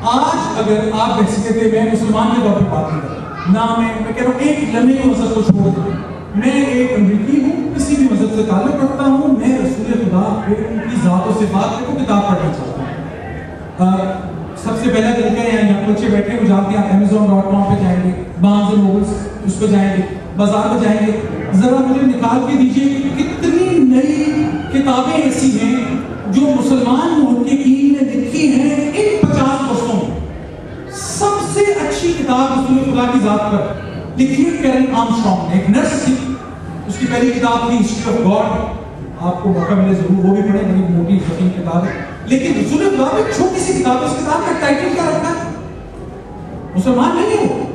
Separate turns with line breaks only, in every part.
آج اگر آپ بحثیت میں مسلمان کے طور پہ بات نہیں کریں، نہ میں کہہ رہا ہوں ایک لمحے کو مذہب کو چھوڑ دیں، میں ایک امریکی ہوں، کسی بھی مذہب سے تعلق رکھتا ہوں، میں رسول خدا پہ ان کی ذات و صفات کو کتاب پڑھنا چاہتا ہوں۔ سب سے پہلا طریقہ ہے، یہاں بچے بیٹھے ہو جاتے ہیں، Amazon.com پہ جائیں گے، بارنز اینڈ نوبلز اس پہ جائیں گے، بازار میں جائیں گے، ذرا مجھے نکال کے دیجیے کہ کتنی نئی کتابیں ایسی ہیں جو مسلمان محققین نے لکھی ہیں ان 50 برسوں میں۔ سب سے اچھی کتاب رسول خدا کی ذات پر لکھی ہے کیرن آرمسٹرانگ نے، ایک نرس تھی، اس کی پہلی کتاب تھی ہسٹری آف گاڈ، آپ کو موقع ملے ضرور وہ بھی پڑھیں، بڑی موٹی فقیر کتاب ہے، لیکن رسول خدا میں چھوٹی سی کتاب ہے، اس کتاب کا ٹائٹل کیا رکھا ہے؟ مسلمان نہیں ہے وہ،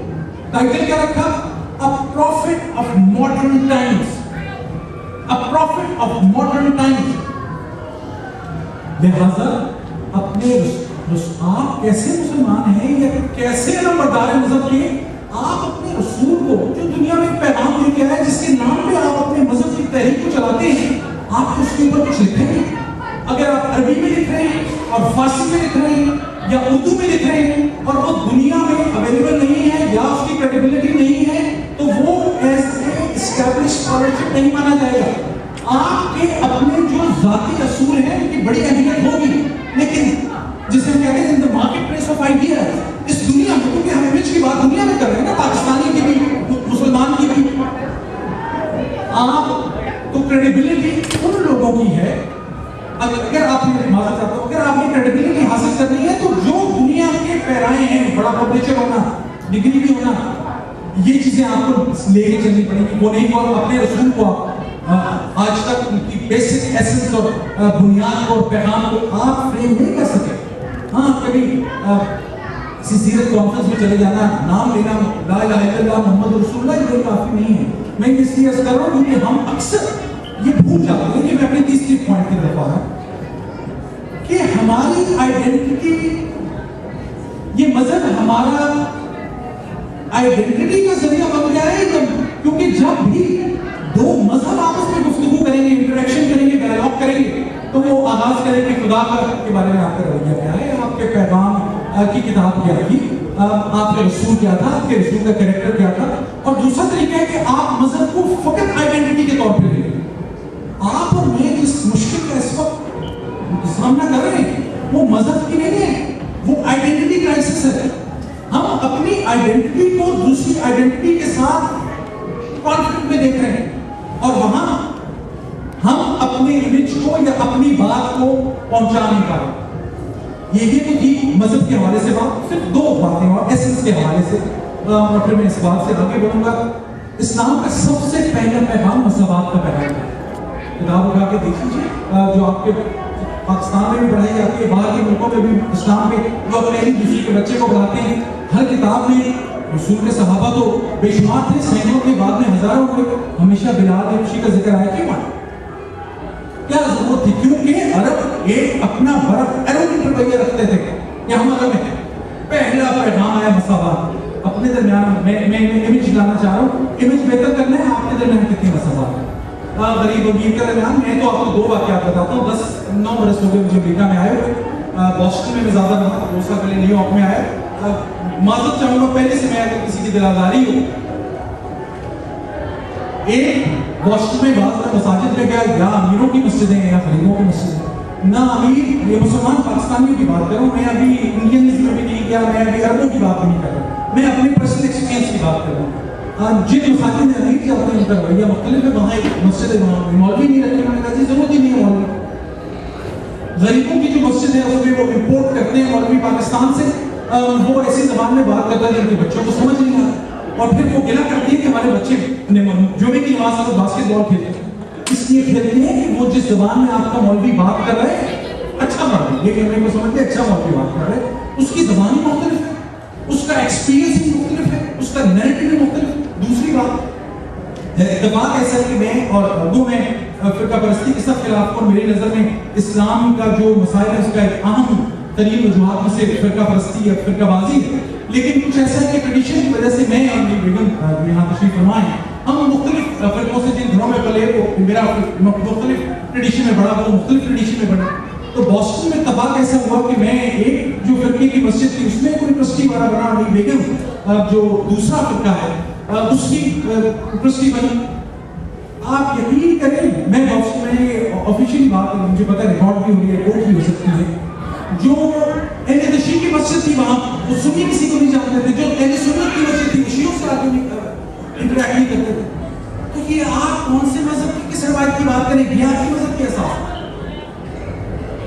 ٹائٹل کیا رکھا؟ A prophet of modern times. A prophet of modern times. لہذا اپنے آپ کیسے مسلمان ہیں یا کیسے نمبردار مذہب کے، آپ اپنے رسول کو جو دنیا میں ایک پیغام دے کے آئے جس کے نام پہ آپ اپنے مذہب کی تحریک کو چلاتے ہیں، آپ اس کے اوپر کچھ لکھیں گے؟ اگر آپ عربی میں لکھ رہے ہیں اور فارسی میں لکھ رہے ہیں یا اردو میں لکھ رہے ہیں اور وہ دنیا میں اویلیبل نہیں ہے یا اس کی کریڈیبلٹی نہیں ہے تو وہ ایز اے اسٹیبلش اسکالرشپ نہیں مانا جائے گا۔ آپ کے اپنے جو ذاتی اصول ہیں ان کی بڑی اہمیت ہوگی، لیکن جسے ہم کہتے ہیں in the marketplace of ideas, اس دنیا میں، کیونکہ ہم امیج کی بات دنیا میں کر رہے ہیں نا، پاکستانی کی بھی مسلمان کی بھی، آپ کو کریڈیبلٹی ان لوگوں کی ہے، اگر آپ نے معذرت چاہتا ہوں، اگر آپ نے کریڈیبلٹی حاصل کرنی ہے تو جو دنیا کے پیرائے ہیں، بڑا پبلشر ہونا، ڈگری بھی ہونا، یہ چیزیں آپ کو لے کے چلنی پڑیں گی، وہ نہیں کہ اپنے رسول کو آج تک ان کی بیسک ایسنس اور بنیاد اور پیغام کو آپ فریم نہیں کر سکے۔ ہاں کبھی کسی سیرت کانفرنس میں چلے جانا، نام لینا لا الہ الا اللہ محمد رسول اللہ، یہ کافی نہیں ہے۔ میں اس لیے عرض کر رہا ہوں کیونکہ ہم اکثر یہ بھول جاتے ہیں، کہ میں اپنے تیسری پوائنٹ کی طرف آ رہا ہوں کہ ہماری آئیڈینٹی، یہ مذہب ہمارا آئیڈینٹی کا ذریعہ بن گیا ہے، کیونکہ جب بھی دو مذہب آپس میں گفتگو کریں گے، انٹریکشن کریں گے، ڈائلاگ کریں گے، تو وہ آغاز کریں کہ خدا کے بارے میں آپ کا رویہ کیا ہے، آپ کے پیغام کی کتاب کیا تھی، آپ کا رسول کیا تھا، آپ کے رسول کا کریکٹر کیا تھا۔ اور دوسرا طریقہ ہے کہ آپ مذہب کو فقط آئیڈینٹی کے طور پہ لیں۔ آپ اور میں جس مشکل کا اس وقت سامنا کر رہے ہیں وہ مذہب کی نہیں ہے، وہ آئیڈینٹی کرائسس ہے۔ ہم اپنی آئیڈینٹی کو دوسری آئیڈینٹی کے ساتھ کانفلکٹ میں دیکھ رہے ہیں، اور وہاں ہم اپنے امیج کو یا اپنی بات کو پہنچا نہیں پا رہے۔ یہ تو تھی مذہب کے حوالے سے بات، صرف دو باتیں اور ایسنس کے حوالے سے، اور پھر میں اس بات سے آگے بڑھوں گا۔ اسلام کا سب سے پہلا پیغام مساوات کا پیغام ہے۔ کتاب اٹھا کے دیکھ لیجیے، جو آپ کے پاکستان میں بھی پڑھائی جاتی ہے، باہر کے ملکوں میں بھی اسلام کے لوگ پہلی دوسری کے بچے کو پڑھاتے ہیں، ہر کتاب میں رسول کے صحابہ تو بے شمار تھے، سینکڑوں کے بعد میں ہزاروں ہوئے، ہمیشہ بلال حبشی کا ذکر آیا، کیوں آیا؟ کیا ضرورت تھی؟ کیونکہ عرب ایک اپنا برف ایروگنٹ رویہ رکھتے تھے، یہاں مطلب ہے پہلا پیغام آیا مساوات۔ اپنے درمیان میں امیج لانا چاہ رہا ہوں، امیج بہتر کرنا ہے، آپ کے درمیان کتنی مساوات ہے؟ غریب امیر کے درمیان میں تو آپ کو دو واقعات بتاتا ہوں۔ 10-9 برس ہو گئے مجھے امریکہ میں آئے ہوئے، بوسٹن میں زیادہ رہا، 2 سال پہلے نیو یارک میں آیا۔ معذرت چاہوں گا پہلے سے، میں اگر کسی کی دل آزاری ہو، ایک بوسٹن میں بعض مساجد میں گیا، یا امیروں کی مسجدیں ہیں یا غریبوں کی مسجدیں، نہ امیر، یہ مسلمان پاکستانیوں کی بات کر رہا ہوں، میں ابھی انڈینزم میں بھی نہیں گیا، میں ابھی عربوں کی بات نہیں کر رہا، میں اپنی پرسنل ایکسپیرینس کی بات کر رہا ہوں۔ جن مساجد نے امیر کیا ہوتے ہیں ان کا رویہ مختلف ہے، وہاں ایک مسجد ہے، وہاں مولوی نہیں رکھے، میں نے کہا ضرورت ہی نہیں ہے مولوی۔ غریبوں کی جو مسجد ہے اس میں وہ امپورٹ کرتے ہیں مولوی پاکستان سے، وہ ایسی زبان میں بات کرتا ہے جن کے بچوں کو سمجھ نہیں آتا، اور پھر وہ گلا کرتی ہے کہ ہمارے بچے جمعے کی نماز میں باسکٹ بال کھیلتے ہیں، اس لیے کھیلتے ہیں کہ وہ جس زبان میں آپ کا مولوی بات کر رہے ہیں، اچھا مولوی، یہ ہمیں کو سمجھتے ہیں اچھا مولوی بات کر رہے ہیں، اس کی زبان ہی مختلف ہے، اس کا ایکسپیرینس ہی مختلف ہے، اس کا نیریٹو بھی مختلف ہے۔ دوسری بات، اتفاق ایسا ہے کہ میں اور اردو میں فرقہ پرستی کے سب خلاف، اور میری نظر میں اسلام کا جو مسائل ہے اس کا ایک اہم ترین وجوہات میں سے فرقہ پرستی یا فرقہ بازی ہے، لیکن کچھ ایسا ہے کہ ٹریڈیشن کی وجہ سے میں اور میری بیگم یہاں تشریف فرما ہیں، ہم مختلف فرقوں سے جن گھروں میں پلے، وہ میرا مختلف ٹریڈیشن میں بڑا، وہ مختلف ٹریڈیشن میں بڑا، تو بوسٹن میں اتفاق ایسا ہوا کہ میں ایک جو فرقے کی مسجد تھی, اس میں کوئی ٹرسٹی والا بنا, علی بیگم جو دوسرا فرقہ ہے اس کی ٹرسٹی بنی. آپ یقین کریں, میں آفیشیلی بات کروں, مجھے پتا ریکارڈ بھی ہو رہی ہے, کوٹ بھی ہو سکتی ہے, جو اہل تشیع کی مسجد تھی وہاں وہ سنی کسی کو نہیں جانتے تھے, جو اہل سنت کی مسجد تھی وہ شیعوں سے آگے انٹریکٹ نہیں کرتے تھے. تو یہ آپ کون سے مذہب کی کس روایت کی بات کریں, گیار کی مذہب کی احساس.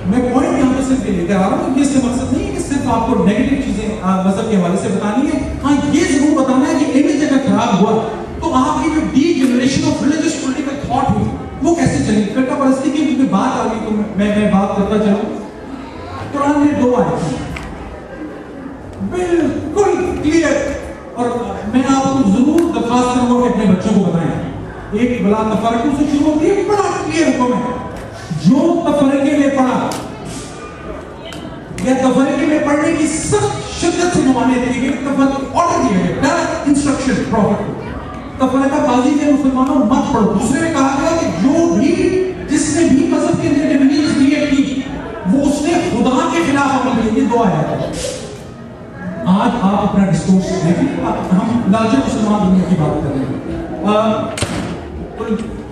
میں پوائنٹ یہاں پہ صرف یہ لے کر آ رہا ہوں, یہ اس سے مقصد نہیں ہے کہ صرف آپ کو نیگیٹو چیزیں مذہب کے حوالے سے بتانی ہے. ہاں یہ ضرور بتانا ہے کہ امیج اگر خراب ہوا تو آپ کی جو D generation of religious political thought ہوئی وہ کیسے چلے گی. فرقہ پرستی کی کیونکہ بات آ گئی تو میں بات کرتا چلوں. قرآن میں 2 آیتیں بالکل کلیئر, اور میں آپ کو ضرور درخواست کروں گا کہ اپنے بچوں کو بتائیں. ایک بلا تفرقوں سے شروع ہوتی ہے, بڑا کلیئر حکم ہے, جو تفرقے میں پڑھا یا تفرقے میں پڑھنے کی سخت شدت سے ممانعت کی گئی, تفرقہ آرڈر دیا گیا, ڈائریکٹ انسٹرکشن پروفٹ کو, تفرقہ بازی میں مسلمانوں مت پڑھو. دوسرے میں کہا گیا کہ جو بھی جس نے بھی مذہب کے اندر ڈیویژنز کریٹ کی وہ اس نے خدا کے خلاف عمل کیا. یہ 2 آیات ہیں. آج آپ اپنا ڈسکورس دیکھیں, ہم لارجر مسلمان دنیا کی بات کر رہے ہیں.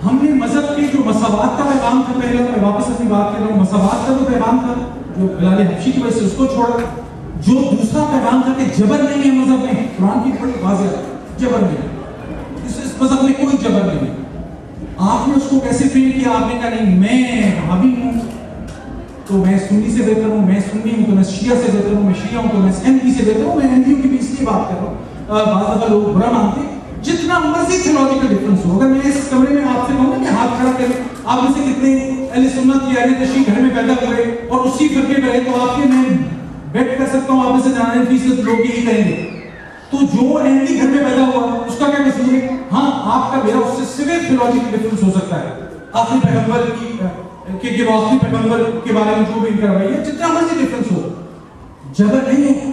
ہم نے مذہب کے جو مساوات کا پیغام تھا, پہلے میں واپس اپنی بات کر رہا ہوں, مساوات کا جو پیغام تھا جو بلال حبشی کی وجہ سے اس کو چھوڑا. جو دوسرا پیغام تھا کہ جبر نہیں ہے مذہب میں, قرآن کی بڑی واضح ہے, جبر نہیں, اس مذہب میں کوئی جبر نہیں. آپ نے اس کو کیسے فریم کیا, آپ نے کہا نہیں میں وہابی ہوں تو میں سنی سے بہتر ہوں, میں سنی ہوں تو میں شیعہ سے بہتر ہوں, میں شیعہ ہوں تو میں احمدی سے بہتر ہوں. میں احمدیوں کی بھی اس لیے بات کر رہا ہوں, بعض دفعہ لوگ برا مانتے ہیں, جتنا مرضی تھیولوجیکل ڈفرنس ہو. اگر میں اس کمرے میں آپ سے کہوں کہ ہاتھ کھڑا کریں, آپ میں سے کتنے اہل سنت یا اہل تشیع گھر میں پیدا ہوئے اور اسی فرقے میں رہے, تو آپ کے میں بیٹ کر سکتا ہوں آپ میں سے 99% لوگ یہی کہیں گے. تو جو احمدی گھر میں پیدا ہوا اس کا کیا قصور ہے؟ ہاں آپ کا میرا اس سے سویر تھیولوجیکل ڈفرنس ہو سکتا ہے, آخری پیغمبر کہ وہ آخری پیغمبر کے بارے میں جو بھی ان کا رویہ ہے, جتنا مرضی ڈفرنس ہو, جبر نہیں ہے.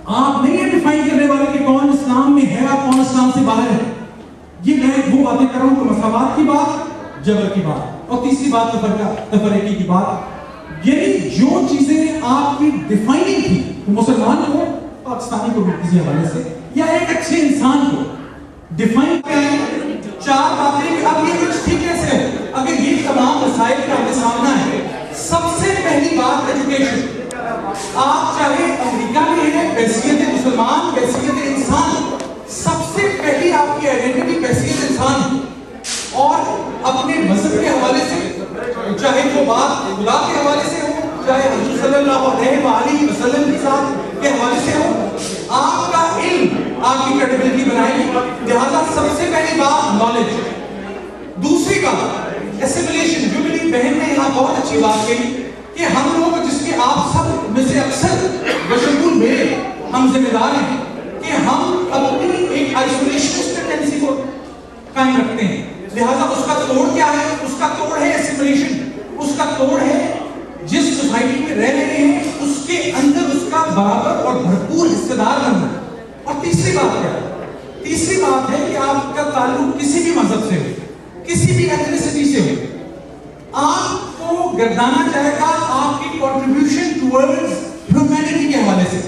آپ نہیں ہے ڈیفائن کرنے والے کہ کون اسلام میں ہے اور کون اسلام سے باہر ہے. یہ میں وہ باتیں کر رہا ہوں کہ مساوات کی بات, جبر کی بات, اور تیسری بات تفرقے کی بات. یعنی جو چیزیں آپ کی ڈیفائننگ تھی, مسلمان کو, پاکستانی کو بھی کسی حوالے سے, یا ایک اچھے انسان کو ڈیفائن کریں 4 باتیں کہ اب یہ کچھ ٹھیک کیسے ہے. اگر یہ تمام مسائل کا ہمیں سامنا ہے, سب سے پہلی بات ایجوکیشن. آپ چاہے امریکہ میں ہیں, بحیثیت مسلمان, بحیثیت انسان, سب سے پہلی آپ کی آئیڈینٹی بحیثیت انسان, اور اپنے مذہب کے حوالے سے, چاہے وہ بات خدا کے حوالے سے ہو, چاہے حضور صلی اللہ علیہ وآلہ وسلم کے ساتھ کے حوالے سے ہو, آپ کا علم آپ کی کریڈیبلٹی بنائے گی. لہذا سب سے پہلی بات نالج. دوسری بات اسیمیلیشن. جو میری بہن نے یہاں بہت اچھی بات کہی کہ ہم لوگ, جس کے آپ سب میں سے اکثر بشمول میرے ہم ذمہ دار ہیں, کہ ہم اپنی ایک آئسولیشنسٹ ٹینڈنسی کو قائم رکھتے ہیں. لہذا اس کا توڑ کیا ہے؟ اس کا توڑ ہے اسیمیلیشن. اس کا توڑ ہے جس سوسائٹی میں رہ رہے ہیں اس کے اندر اس کا برابر اور بھرپور حصہ دار بننا. اور تیسری بات کیا ہے؟ تیسری بات ہے کہ آپ کا تعلق کسی بھی مذہب سے ہو, کسی بھی ایتھنیسٹی سے ہو, آپ کو گردانا چاہے گا آپ کی کنٹریبیوشن ٹورڈز ہیومینٹی کے حوالے سے.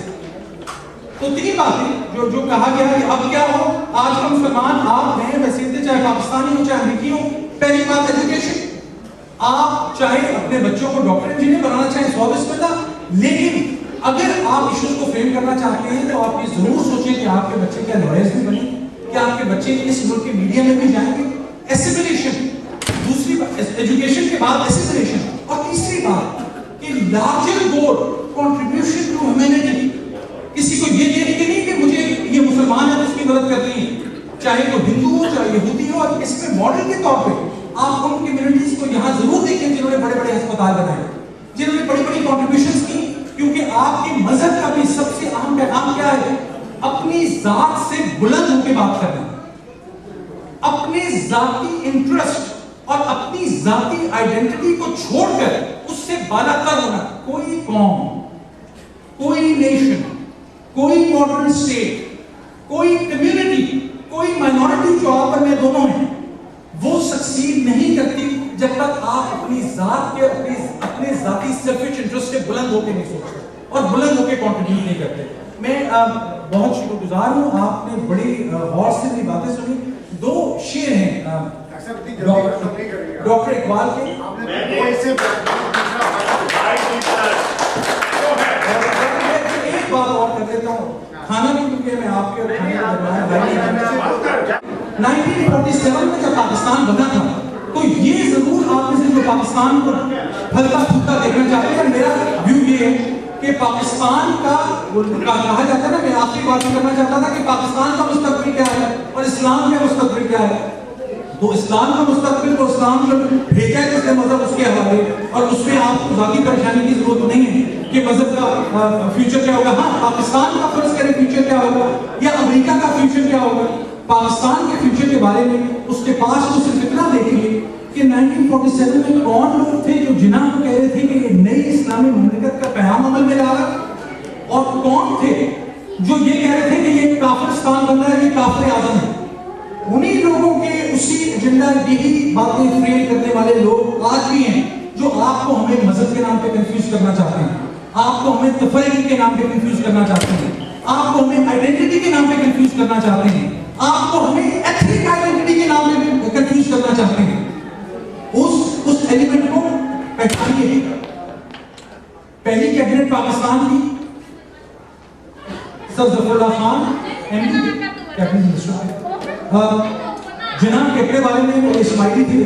تو 3 باتیں جو کہا گیا ہے کہ اب کیا ہو, آج کا مسلمان آپ ہیں, ویسے چاہے پاکستانی ہو چاہے امریکی ہو. پہلی بات ایجوکیشن. آپ چاہے اپنے بچوں کو ڈاکٹر انجینئر بنانا چاہیں 100%, لیکن اگر آپ ایشوز کو فریم کرنا چاہتے ہیں تو آپ یہ ضرور سوچیں کہ آپ کے بچے کیا لائرز بھی بنیں, کہ آپ کے بچے اس ملک کے میڈیا میں بھی جائیں گے. ایسیمیلیشن. دوسری بات ایجوکیشن کے بعد ایسیمیلیشن. اور تیسری بات کہ larger goal contribution to humanity. کسی کو یہ دیکھ کے نہیں کہ مجھے یہ مسلمان ہے تو اس کی مدد کرنی ہے, چاہے وہ ہندو ہو چاہے یہودی ہو. اور اس میں ماڈل کے طور پہ آپ ان کمیونٹیز کو یہاں ضرور دیکھیں جنہوں نے بڑے بڑے ہسپتال بنائے, جنہوں نے بڑی بڑی کنٹریبیوشنز کی. کیونکہ آپ کے مذہب کا بھی سب سے اہم پیغام کیا ہے؟ اپنی ذات سے بلند ہو کے بات کرنا, اپنے ذاتی انٹرسٹ اور اپنی ذاتی آئیڈینٹی کو چھوڑ کر اس سے بالا تر ہونا. کوئی قوم, کوئی نیشن, کوئی ماڈرن اسٹیٹ, کوئی کمیونٹی, کوئی مائنورٹی جو آپ میں دونوں ہیں, وہ سکسیڈ نہیں کرتی جب تک آپ اپنی ذات کے اپنے ذاتی سیلفش انٹرسٹ سے بلند ہو کے نہیں سوچتے اور بلند ہو کے کمپیٹ نہیں کرتے. میں بہت شکر گزار ہوں, آپ نے بڑی غور سے میری باتیں سنی. 2 شعر ہیں ڈاکٹر اقبال کے. ایک بات اور کر دیتا ہوں, کھانا بھی کیونکہ میں آپ کے 1947 میں جب پاکستان بنا تھا تو یہ ضرور آپ میں سے جو پاکستان کو پھلتا پھولتا دیکھنا چاہتے ہیں, میرا ویو یہ ہے کہ پاکستان کا کہا جاتا ہے نا, میں آخری بات کرنا چاہتا تھا کہ پاکستان کا مستقبل کیا ہے اور اسلام کا مستقبل کیا ہے. تو اسلام کا مستقبل تو اسلام کو بھیجا ہے جس نے مذہب اس کے حوالے, اور اس میں آپ کو ذاتی پریشانی کی ضرورت نہیں ہے کہ مذہب کا فیوچر کیا ہوگا. ہاں, پاکستان کا فرض کریں فیوچر کیا ہوگا یا امریکہ کا فیوچر کیا ہوگا. پاکستان کے فیوچر کے بارے میں اس کے پاس تو صرف اتنا دیکھیے کہ 1947 میں کون لوگ تھے جو جناح کو کہہ رہے تھے کہ یہ نئی اسلامی مملکت کا پیغام عمل میں لا رہا ہے, اور کون تھے جو یہ کہہ رہے تھے کہ یہ کافرستان بن رہا ہے, یہ کافر اعظم ہے. انہی لوگوں کے اسی ایجنڈا, یہی باتیں فریم کرنے والے لوگ آج بھی ہیں جو آپ کو ہمیں مذہب کے نام پہ کنفیوز کرنا چاہتے ہیں, آپ کو ہمیں تفریق کے نام پہ کنفیوز کرنا چاہتے ہیں, آپ کو ہمیں آئیڈینٹی کے نام پہ کنفیوز کرنا چاہتے ہیں, آپ کو ہمیں ایتھنک آئیڈینٹی کے نام پہ کنفیوز کرنا چاہتے ہیں. اس ایلیمنٹ کو پہچانیے. پہلی کیبنٹ پاکستان کی سر ظفر اللہ خان کیبنٹ منسٹر, جناب کیپٹے والے میں اسماعیلی تھی,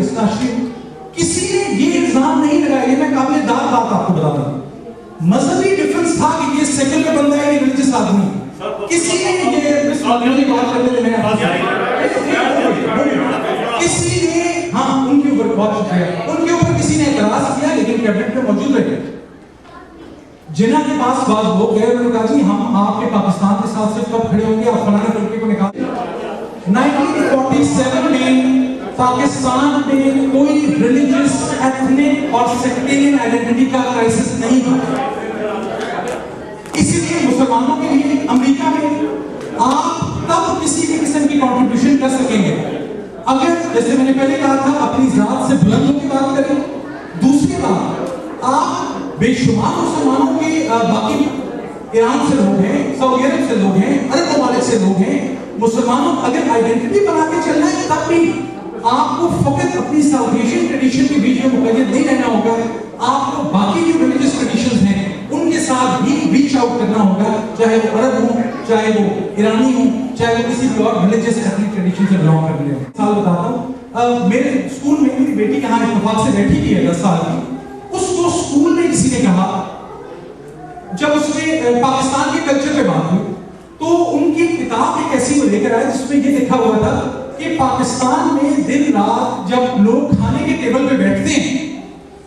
کسی نے یہ الزام نہیں لگایا. یہ میں قابل داد بات آپ کو بتاتا ہوں, مذہبی ڈفرنس تھا کہ یہ سیکولر بندہ ہے, یہ ریلیجس آدمی. کسی نے یہ بات کرتے تھے, کسی نے ہاں ان کے اوپر بہت شکریہ, ان کے اوپر کسی نے اعتراض کیا لیکن کیبنٹ میں موجود رہے. جنہوں کے پاس بعض لوگ گئے, انہوں نے کہا جی ہم آپ کے پاکستان کے ساتھ صرف کب کھڑے ہوں گے آپ فلانے طریقے کو نکال. 1947 میں پاکستان میں کوئی ریلیجس, ایتھنک اور سیکٹیرین آئیڈینٹی کا کرائسس نہیں تھا. اسی لیے مسلمانوں کے لیے امریکہ میں آپ تب کسی بھی قسم کی کنٹریبیوشن کر سکیں گے اگر, جیسے میں نے پہلے کہا تھا, اپنی ذات سے بلند ہو کے بات کریں. دوسری بات, آپ بے شمار مسلمانوں کے باقی ایران سے لوگ ہیں, سعودی عرب سے لوگ ہیں, عرب ممالک سے لوگ ہیں, مسلمانوں اگر آئیڈینٹی بنا کے چلنا ہے تب بھی آپ کو فقط اپنی ساؤتھ ایشین ٹریڈیشن کے بیچ میں مقید نہیں رہنا ہوگا, آپ کو باقی جو ریلیجس ٹریڈیشنز ہیں ان کے ساتھ بھی ریچ آؤٹ کرنا ہوگا, چاہے وہ عرب ہوں, چاہے وہ ایرانی ہوں, چاہے وہ کسی بھی اور ریلیجس ایتھنک ٹریڈیشن سے بلانگ کرنے ہوں. سال بتاتا ہوں, میرے اسکول میں میری بیٹی یہاں اتفاق سے بیٹھی ہوئی ہے 10 سال کی. اس کو اسکول میں کسی نے کہا, جب اس نے پاکستان کے کلچر پہ بات ہوئی تو ان کی کتاب ایک ایسی وہ لے کر آئے جس میں یہ لکھا ہوا تھا کہ پاکستان میں دن رات جب لوگ کھانے کے ٹیبل پہ بیٹھتے ہیں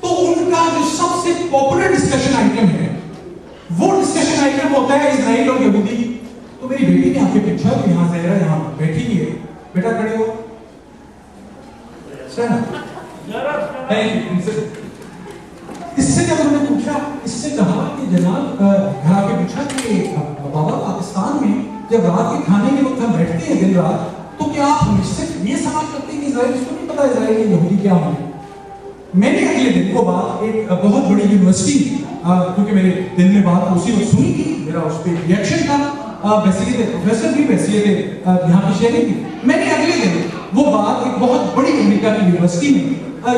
تو ان کا جو سب سے پاپولر ڈسکشن آئٹم ہے وہ ڈسکشن آئٹم ہوتا ہے اسرائیل اور یہودی. تو میری بیٹی نے آ کے پوچھا کہ یہاں زہرا یہاں بیٹھی ہوئی ہے, بیٹا کھڑے ہو. اس سے جب انہوں نے پوچھا, اس سے کہا کہ جناب گھر آ کے پوچھا کہ بابا پاکستان میں جب رات کے کھانے کے وقت ہم بیٹھتے ہیں دن رات تو کیا آپ مجھ سے یہ سوال کرتے ہیں کہ اسرائیل, اس کو نہیں پتا اسرائیل کے یہودی کیا ہوں گے. میں نے اگلے دن کو بات ایک بہت بڑی یونیورسٹی, کیونکہ میرے دل میں بات اسی وقت سنی تھی, میرا اس پہ ریئیکشن تھا, بحیثیت پروفیسر بھی, بحیثیت یہاں کی شہری بھی. میں نے اگلے دن وہ بات ایک بہت بڑی امریکہ کی یونیورسٹی میں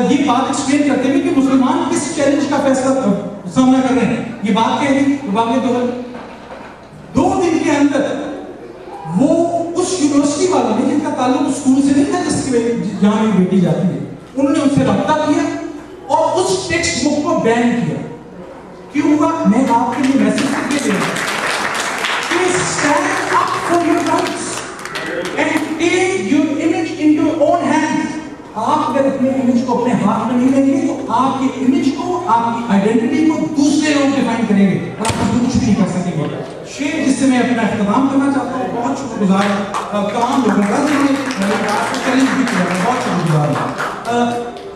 یہ بات ایکسپلین کرتے ہوئے کہ مسلمان کس چیلنج کا فیصلہ سامنا کر رہے ہیں, یہ بات کہہ دی. واقعی 2 دن کے اندر وہ اس یونیورسٹی والوں نے, جن کا تعلق اسکول سے نہیں تھا جس کی جہاں میری بیٹی جاتی ہے, انہوں نے ان سے رابطہ کیا اور اس ٹیکسٹ بک کو بین کیا. کیوں ہوا؟ میں آپ کے لیے میسج کر کے دے رہا ہوں کہ stand up for your rights and take your image in your own hands. آپ اگر اپنے امیج کو اپنے ہاتھ میں نہیں لیں گے تو آپ کی امیج کو, آپ کی آئیڈینٹی کو دوسرے لوگ ڈیفائن کریں گے اور آپ کچھ نہیں کر سکیں گے. شعر جس سے میں اپنا اختتام کرنا چاہتا ہوں, بہت شکر گزار تمام لوگوں کا جنہوں نے چیلنج بھی کیا, بہت شکر گزار.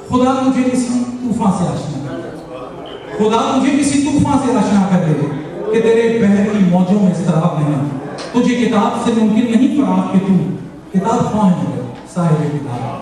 خدا تجھے کسی طوفان سے آشنا کر, خدا تجھے کسی طوفان سے آشنا کر دے کہ تیرے بحر کی موجوں میں اضطراب نہیں. تجھے کتاب سے ممکن نہیں فراغ کہ تو کتاب خواہ ہے صاحب کتاب.